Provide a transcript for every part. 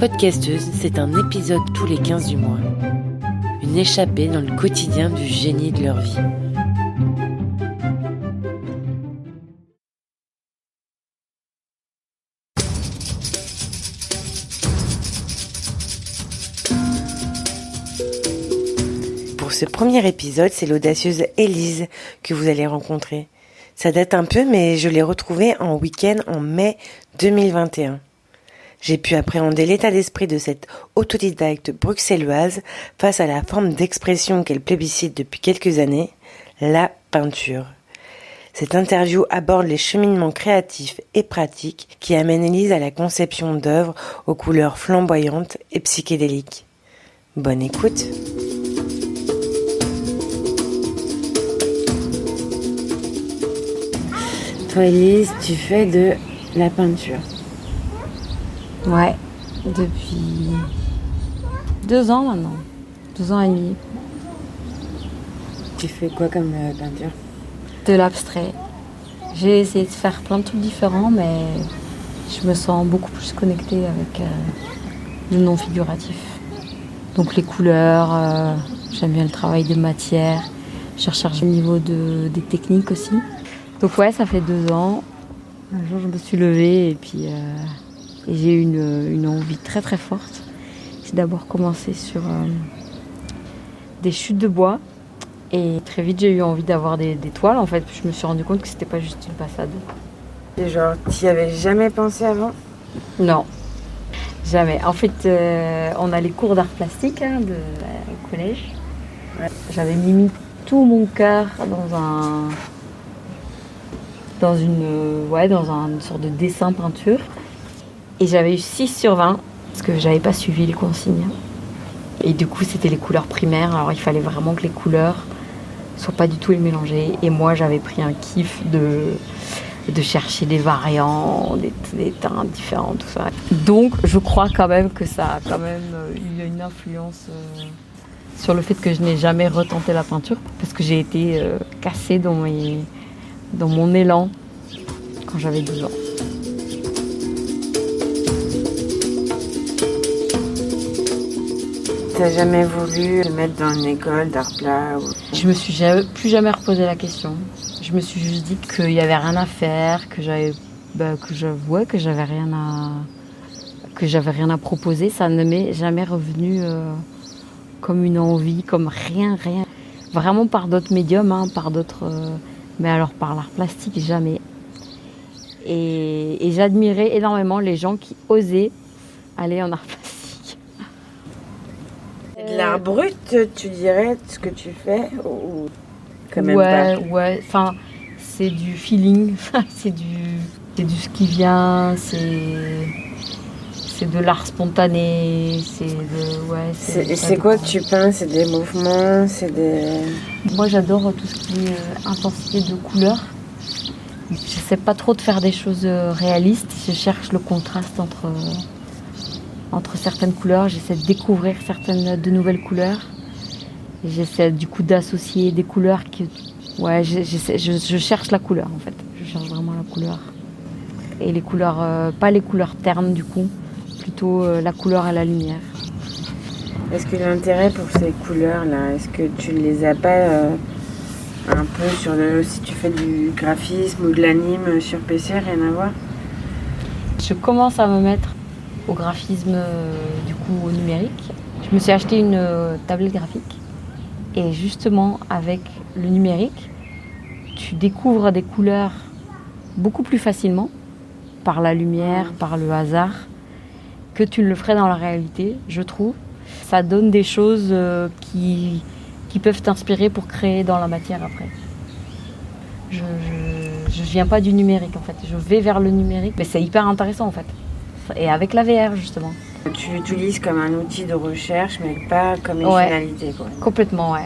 Podcasteuse, c'est un épisode tous les 15 du mois. Une échappée dans le quotidien du génie de leur vie. Pour ce premier épisode, c'est l'audacieuse Élise que vous allez rencontrer. Ça date un peu, mais je l'ai retrouvée en week-end en mai 2021. J'ai pu appréhender l'état d'esprit de cette autodidacte bruxelloise face à la forme d'expression qu'elle plébiscite depuis quelques années, la peinture. Cette interview aborde les cheminements créatifs et pratiques qui amènent Élise à la conception d'œuvres aux couleurs flamboyantes et psychédéliques. Bonne écoute! Toi, Élise, tu fais de la peinture. Ouais, depuis 2 ans maintenant, 2 ans et demi. Tu fais quoi comme peinture? De l'abstrait. J'ai essayé de faire plein de trucs différents, mais je me sens beaucoup plus connectée avec le non figuratif. Donc les couleurs, j'aime bien le travail de matière, je recherche le niveau des techniques aussi. Donc ouais, ça fait 2 ans. Un jour, je me suis levée et puis et j'ai eu une envie très très forte. J'ai d'abord commencé sur des chutes de bois et très vite j'ai eu envie d'avoir des toiles en fait. Je me suis rendu compte que c'était pas juste une passade. Et genre, t'y avais jamais pensé avant? Non, jamais. En fait, on a les cours d'art plastique au collège. Ouais. J'avais mis tout mon cœur dans une sorte de dessin peinture. Et j'avais eu 6 sur 20 parce que j'avais pas suivi les consignes. Et du coup, c'était les couleurs primaires. Alors, il fallait vraiment que les couleurs soient pas du tout mélangées. Et moi, j'avais pris un kiff de chercher des variants, des teintes différentes, tout ça. Donc, je crois quand même que ça a quand même eu une influence sur le fait que je n'ai jamais retenté la peinture parce que j'ai été cassée dans mon élan quand j'avais 12 ans. T'as jamais voulu te mettre dans une école d'art plat Je me suis plus jamais reposé la question. Je me suis juste dit qu'il y avait rien à faire, que j'avais rien à proposer. Ça ne m'est jamais revenu comme une envie, comme rien. Vraiment par d'autres médiums, mais alors par l'art plastique, jamais. Et j'admirais énormément les gens qui osaient aller en art plastique. De l'art brut, tu dirais, ce que tu fais ou quand même pas? Ouais. Enfin, c'est du feeling. c'est du ce qui vient. C'est de l'art spontané. C'est quoi que tu peins? C'est des mouvements, Moi, j'adore tout ce qui est intensité de couleurs. J'essaie pas trop de faire des choses réalistes. Je cherche le contraste entre certaines couleurs. J'essaie de découvrir de nouvelles couleurs. Et j'essaie du coup d'associer des couleurs je cherche la couleur en fait. Je cherche vraiment la couleur. Et les couleurs, pas les couleurs ternes du coup, plutôt la couleur à la lumière. Est-ce que l'intérêt pour ces couleurs-là, est-ce que tu ne les as pas un peu si tu fais du graphisme ou de l'anime sur PC, rien à voir? Je commence à me mettre au graphisme du coup au numérique. Je me suis acheté une tablette graphique et justement avec le numérique, tu découvres des couleurs beaucoup plus facilement par la lumière, par le hasard, que tu ne le ferais dans la réalité, je trouve. Ça donne des choses qui peuvent t'inspirer pour créer dans la matière après. Je viens pas du numérique en fait, je vais vers le numérique, mais c'est hyper intéressant en fait. Et avec la VR justement. Tu l'utilises comme un outil de recherche, mais pas comme une finalité quoi. Complètement.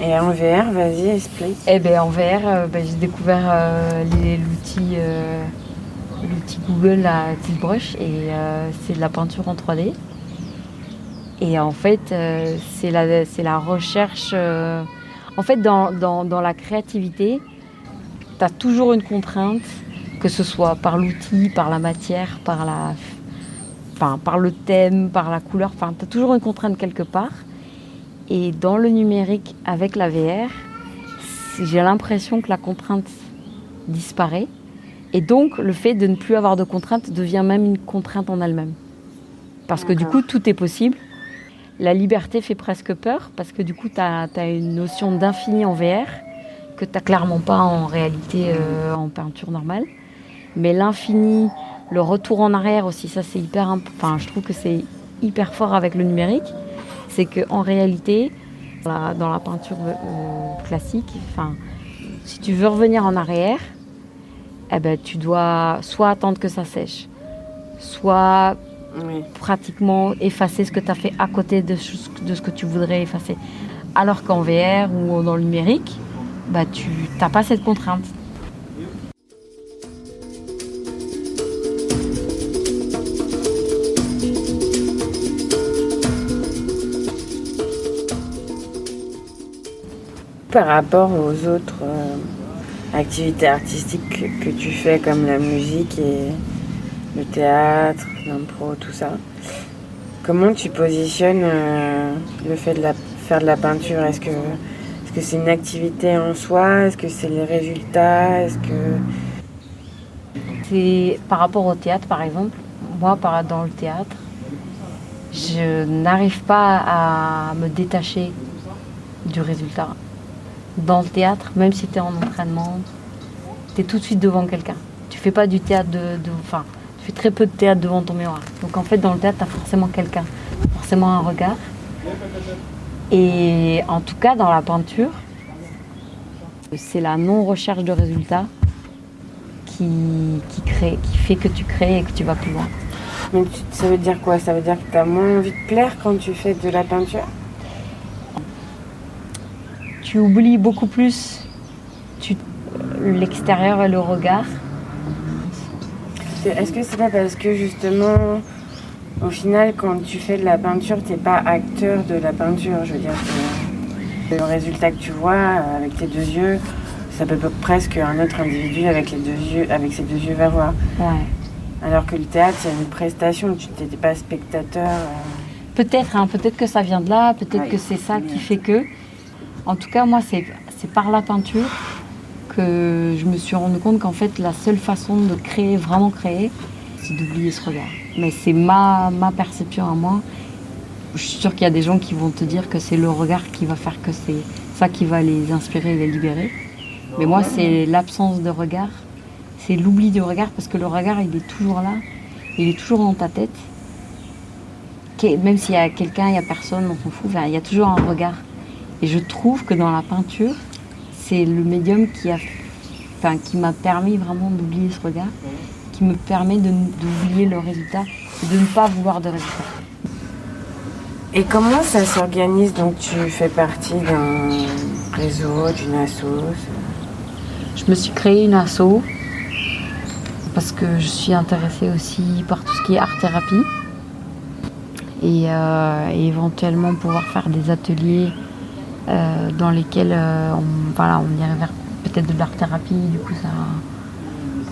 Et en VR, vas-y, explique. En VR, j'ai découvert l'outil Google, la ZBrush, et c'est de la peinture en 3D. Et en fait, c'est la recherche. En fait, dans la créativité, tu as toujours une contrainte, que ce soit par l'outil, par la matière, par la par le thème, par la couleur, tu as toujours une contrainte quelque part. Et dans le numérique, avec la VR, j'ai l'impression que la contrainte disparaît. Et donc, le fait de ne plus avoir de contrainte devient même une contrainte en elle-même. Parce que du coup, tout est possible. La liberté fait presque peur, parce que du coup, tu as une notion d'infini en VR que tu n'as clairement pas en réalité en peinture normale. Mais l'infini, le retour en arrière aussi, ça c'est je trouve que c'est hyper fort avec le numérique. C'est qu'en réalité, dans la peinture classique, si tu veux revenir en arrière, tu dois soit attendre que ça sèche, soit pratiquement effacer ce que tu as fait à côté de ce que tu voudrais effacer. Alors qu'en VR ou dans le numérique, tu n'as pas cette contrainte. Par rapport aux autres activités artistiques que tu fais, comme la musique et le théâtre, l'impro, tout ça, comment tu positionnes le fait de faire de la peinture? Est-ce que c'est une activité en soi? Est-ce que c'est les résultats? C'est par rapport au théâtre, par exemple. Moi, dans le théâtre, je n'arrive pas à me détacher du résultat. Dans le théâtre, même si tu es en entraînement, tu es tout de suite devant quelqu'un. Tu fais pas du théâtre tu fais très peu de théâtre devant ton miroir. Donc en fait, dans le théâtre, tu as forcément quelqu'un, forcément un regard. Et en tout cas, dans la peinture, c'est la non-recherche de résultats qui fait que tu crées et que tu vas plus loin. Donc ça veut dire quoi? Ça veut dire que tu as moins envie de plaire quand tu fais de la peinture? Tu oublies beaucoup plus l'extérieur et le regard. Est-ce que c'est pas parce que justement, au final, quand tu fais de la peinture, t'es pas acteur de la peinture? Je veux dire, le résultat que tu vois avec tes deux yeux, ça peut être presque un autre individu avec ses deux yeux va voir. Ouais. Alors que le théâtre, c'est une prestation, tu n'étais pas spectateur. Peut-être que ça vient de là, peut-être que c'est ça qui fait que. En tout cas, moi, c'est par la peinture que je me suis rendu compte qu'en fait, la seule façon de créer, vraiment créer, c'est d'oublier ce regard. Mais c'est ma perception à moi. Je suis sûre qu'il y a des gens qui vont te dire que c'est le regard qui va faire que c'est ça qui va les inspirer et les libérer. Mais moi, c'est l'absence de regard. C'est l'oubli du regard, parce que le regard, il est toujours là. Il est toujours dans ta tête. Même s'il y a quelqu'un, il n'y a personne, on s'en fout. Il y a toujours un regard. Et je trouve que dans la peinture, c'est le médium qui m'a permis vraiment d'oublier ce regard, qui me permet d'oublier le résultat et de ne pas vouloir de résultat. Et comment ça s'organise? Donc tu fais partie d'un réseau, d'une asso? Je me suis créée une asso parce que je suis intéressée aussi par tout ce qui est art-thérapie et éventuellement pouvoir faire des ateliers dans lesquels on irait vers peut-être de l'art-thérapie. Du coup,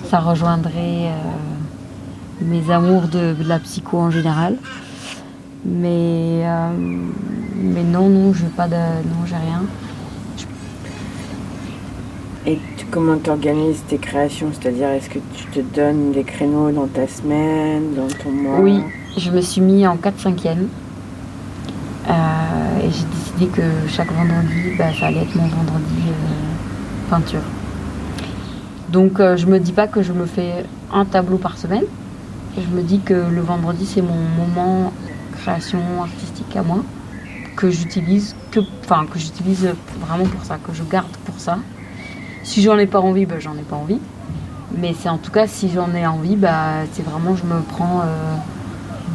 ça rejoindrait mes amours de la psycho en général. Mais non, j'ai rien. Et comment tu organises tes créations? C'est-à-dire, est-ce que tu te donnes des créneaux dans ta semaine, dans ton mois? Oui, je me suis mis en 4/5e. Et j'ai décidé que chaque vendredi, ça allait être mon vendredi peinture. Donc je me dis pas que je me fais un tableau par semaine. Je me dis que le vendredi, c'est mon moment création artistique à moi, que j'utilise vraiment pour ça, que je garde pour ça. Si j'en ai pas envie, j'en ai pas envie. Mais c'est en tout cas, si j'en ai envie, c'est vraiment, je me prends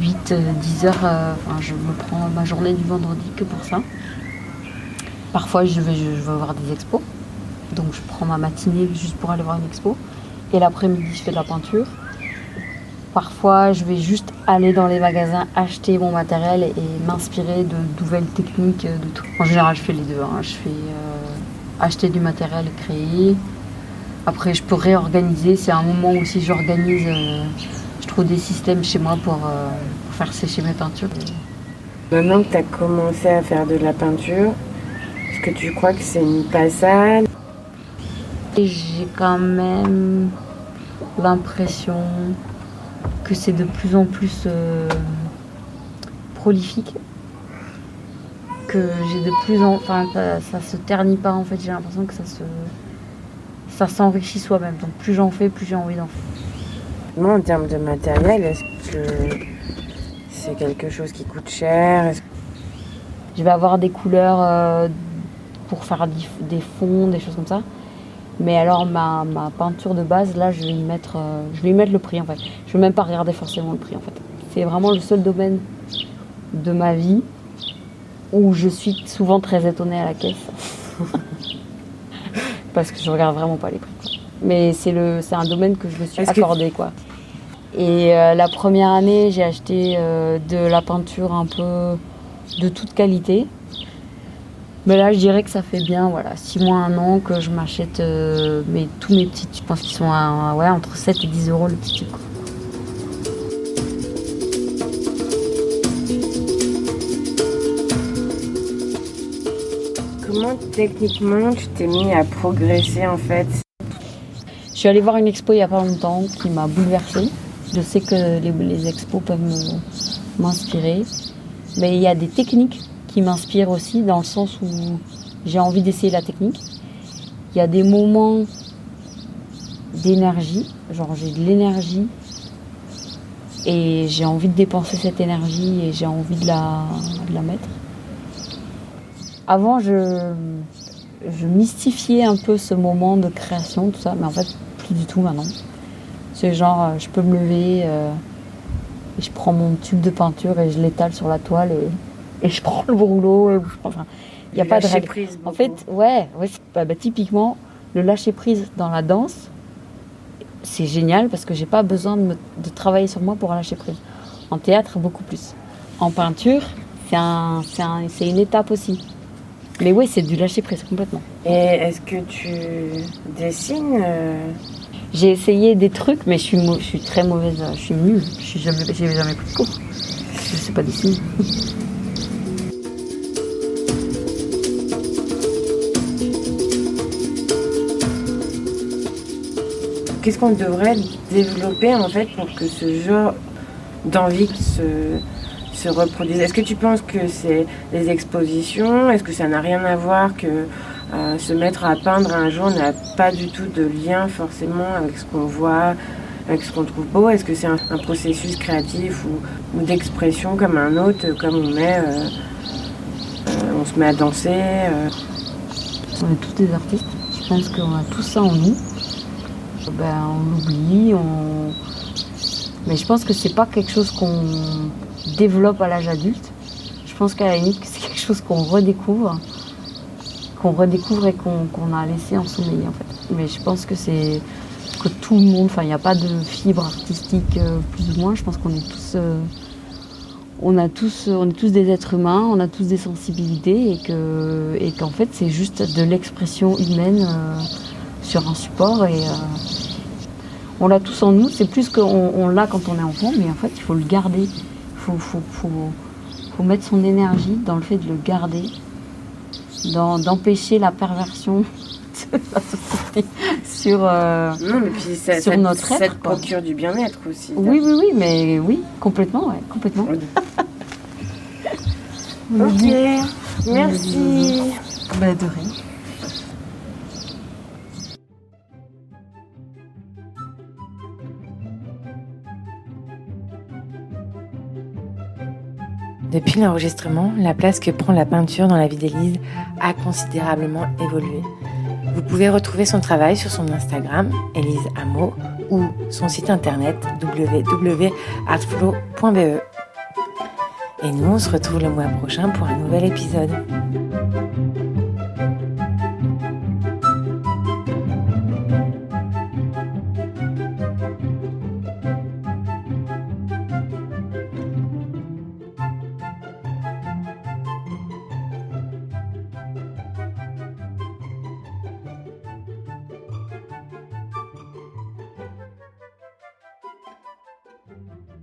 8-10 heures, je me prends ma journée du vendredi que pour ça. Parfois, je vais voir des expos. Donc, je prends ma matinée juste pour aller voir une expo. Et l'après-midi, je fais de la peinture. Parfois, je vais juste aller dans les magasins, acheter mon matériel et m'inspirer de nouvelles techniques, de tout. En général, je fais les deux. Je fais acheter du matériel et créer. Après, je peux réorganiser. C'est un moment où si j'organise, Je trouve des systèmes chez moi pour faire sécher mes peintures. Maintenant que tu as commencé à faire de la peinture, est-ce que tu crois que c'est une passade? Et j'ai quand même l'impression que c'est de plus en plus prolifique. Que j'ai de plus en... Enfin, ça se ternit pas en fait. J'ai l'impression que ça s'enrichit soi-même. Donc plus j'en fais, plus j'ai envie d'en faire. Moi, en termes de matériel, est-ce que c'est quelque chose qui coûte cher? Je vais avoir des couleurs pour faire des fonds, des choses comme ça. Mais alors ma peinture de base, là, je vais y mettre le prix en fait. Je vais même pas regarder forcément le prix en fait. C'est vraiment le seul domaine de ma vie où je suis souvent très étonnée à la caisse. Parce que je regarde vraiment pas les prix, quoi. Mais c'est un domaine que je me suis accordé, quoi. Et la première année, j'ai acheté de la peinture un peu de toute qualité. Mais là, je dirais que ça fait bien 6 mois, 1 an que je m'achète tous mes petits tubes. Je pense qu'ils sont entre 7 et 10 euros le petit tube, quoi. Comment techniquement tu t'es mis à progresser en fait? Je suis allée voir une expo il n'y a pas longtemps qui m'a bouleversée. Je sais que les expos peuvent m'inspirer. Mais il y a des techniques qui m'inspirent aussi dans le sens où j'ai envie d'essayer la technique. Il y a des moments d'énergie, genre j'ai de l'énergie et j'ai envie de dépenser cette énergie et j'ai envie de la mettre. Avant, je mystifiais un peu ce moment de création, tout ça, mais en fait, plus du tout maintenant. C'est genre, je peux me lever et je prends mon tube de peinture et je l'étale sur la toile et je prends le rouleau. Enfin, il n'y a pas de règle. Prise en fait, typiquement, le lâcher prise dans la danse, c'est génial parce que j'ai pas besoin de travailler sur moi pour lâcher prise. En théâtre, beaucoup plus. En peinture, c'est une étape aussi. Mais oui, c'est du lâcher prise complètement. Et est-ce que tu dessines J'ai essayé des trucs, mais je suis très mauvaise. Je suis nulle. J'ai jamais pris de cours. Je sais pas dessiner. Qu'est-ce qu'on devrait développer en fait pour que ce genre d'envie se reproduise? Est-ce que tu penses que c'est les expositions? Est-ce que ça n'a rien à voir que se mettre à peindre un jour n'a pas du tout de lien forcément avec ce qu'on voit, avec ce qu'on trouve beau? Est-ce que c'est un processus créatif ou d'expression comme un autre, comme on se met à danser On est tous des artistes. Je pense qu'on a tout ça en nous. On l'oublie, mais je pense que c'est pas quelque chose qu'on développe à l'âge adulte. Je pense qu'à la limite c'est quelque chose qu'on redécouvre et qu'on a laissé ensommeiller en fait. Mais je pense que c'est que tout le monde, il n'y a pas de fibre artistique plus ou moins. Je pense qu'on est tous on est tous des êtres humains, on a tous des sensibilités et qu'en fait c'est juste de l'expression humaine sur un support et on l'a tous en nous. C'est plus qu'on l'a quand on est enfant, mais en fait il faut le garder. Faut mettre son énergie dans le fait de le garder, d'empêcher la perversion de la société sur notre être. Ça te procure du bien-être aussi. Oui, mais oui, complètement. Ok, merci. De rien. Depuis l'enregistrement, la place que prend la peinture dans la vie d'Élise a considérablement évolué. Vous pouvez retrouver son travail sur son Instagram, Élise Amo, ou son site internet www.artflow.be. Et nous, on se retrouve le mois prochain pour un nouvel épisode. Thank you.